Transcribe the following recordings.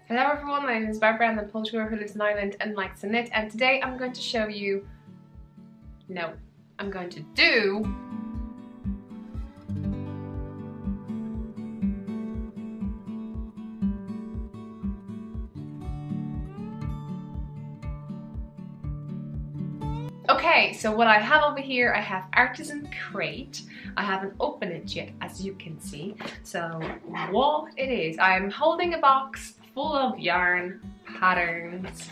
Hello everyone, my name is Barbara. I'm a Polish girl who lives in Ireland and likes to knit, and today I'm going to show you, I'm going to do Okay, so what I have over here, I have Artisan crate. I haven't opened it yet, as you can see. So what it is, I'm holding a box full of yarn, patterns,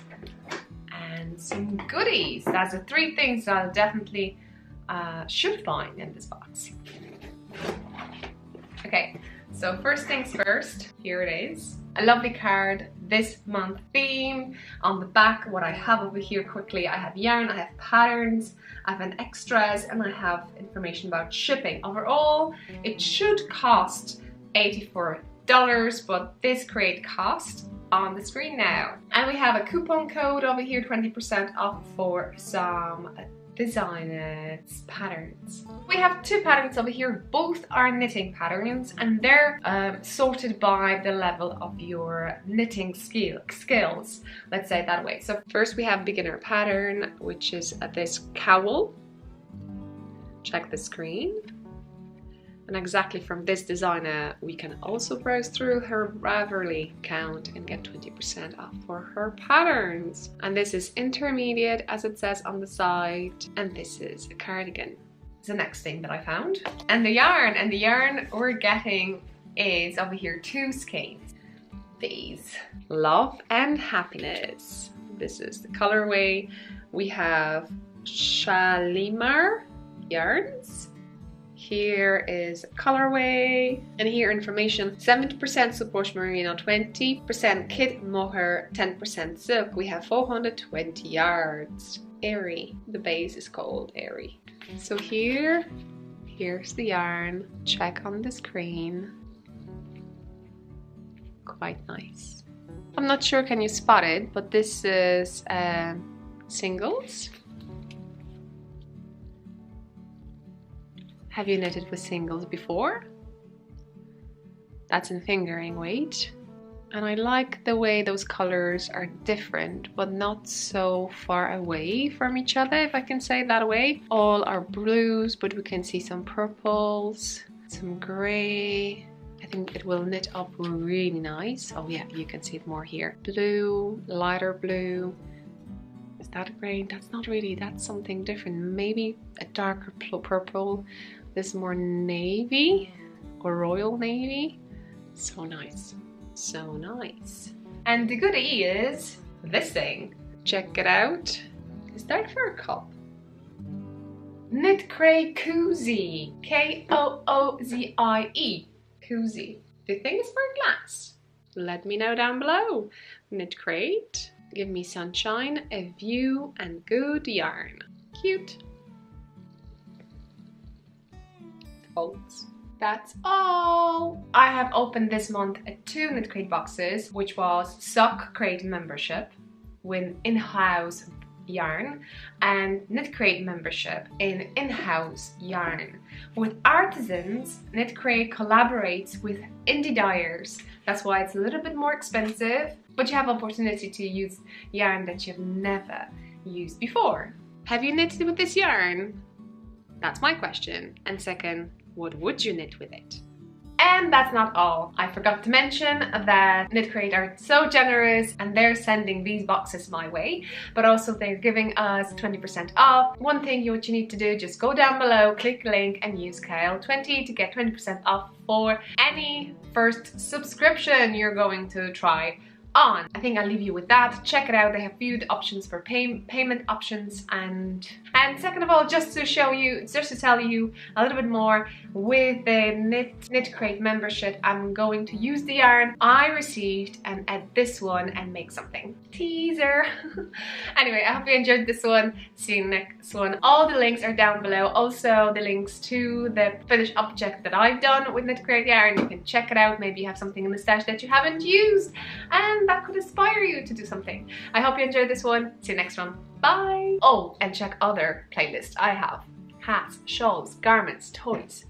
and some goodies. That's the three things that I definitely should find in this box. Okay, so first things first, here it is. A lovely card, this month theme. On the back, what I have over here quickly, I have yarn, I have patterns, I have an extras, and I have information about shipping. Overall, it should cost $84, but this crate cost on the screen now. And we have a coupon code over here, 20% off for some designers patterns. We have two patterns over here. Both are knitting patterns, and they're sorted by the level of your knitting skills, let's say it that way. So first we have beginner pattern, which is this cowl. Check the screen. And exactly from this designer, we can also browse through her Ravelry account and get 20% off for her patterns. And this is intermediate, as it says on the side, and this is a cardigan. It's the next thing that I found. And the yarn we're getting is over here two skeins. These, Love and Happiness. This is the colorway. We have Shalimar yarns. Here is colorway, and here information: 70% support merino, 20% kid mohair, 10% silk. We have 420 yards. Airy. The base is called Airy. So here's the yarn. Check on the screen. Quite nice. I'm not sure can you spot it, but this is singles. Have you knitted with singles before? That's in fingering weight. And I like the way those colors are different, but not so far away from each other, if I can say it that way. All are blues, but we can see some purples, some gray. I think it will knit up really nice. Oh yeah, you can see it more here. Blue, lighter blue. Is that gray? That's not really, that's something different. Maybe a darker purple. This more navy or royal navy. So nice, so nice. And the goodie is this thing. Check it out. Is that for a cup? KnitCrate Koozie. K-O-O-Z-I-E. Koozie. Do you think it's for a glass? Let me know down below. KnitCrate. Give me sunshine, a view, and good yarn. Cute. Folds. That's all. I have opened this month two KnitCrate boxes, which was Sock Crate membership with in-house yarn and KnitCrate membership in in-house yarn. With Artisans, KnitCrate collaborates with indie dyers. That's why it's a little bit more expensive, but you have opportunity to use yarn that you've never used before. Have you knitted with this yarn? That's my question. And second, what would you knit with it? And that's not all. I forgot to mention that KnitCrate are so generous and they're sending these boxes my way, but also they're giving us 20% off. One thing what you need to do, just go down below, click the link and use KL20 to get 20% off for any first subscription you're going to try on. I think I'll leave you with that. Check it out. They have few options for payment options, and second of all, just to tell you a little bit more, with the KnitCrate membership, I'm going to use the yarn I received and add this one and make something. Teaser. Anyway, I hope you enjoyed this one. See you next one. All the links are down below. Also the links to the finished object that I've done with KnitCrate yarn. You can check it out. Maybe you have something in the stash that you haven't used and that could inspire you to do something. I hope you enjoyed this one. See you next one. Bye! Oh, and check other playlists I have. Hats, shawls, garments, toys.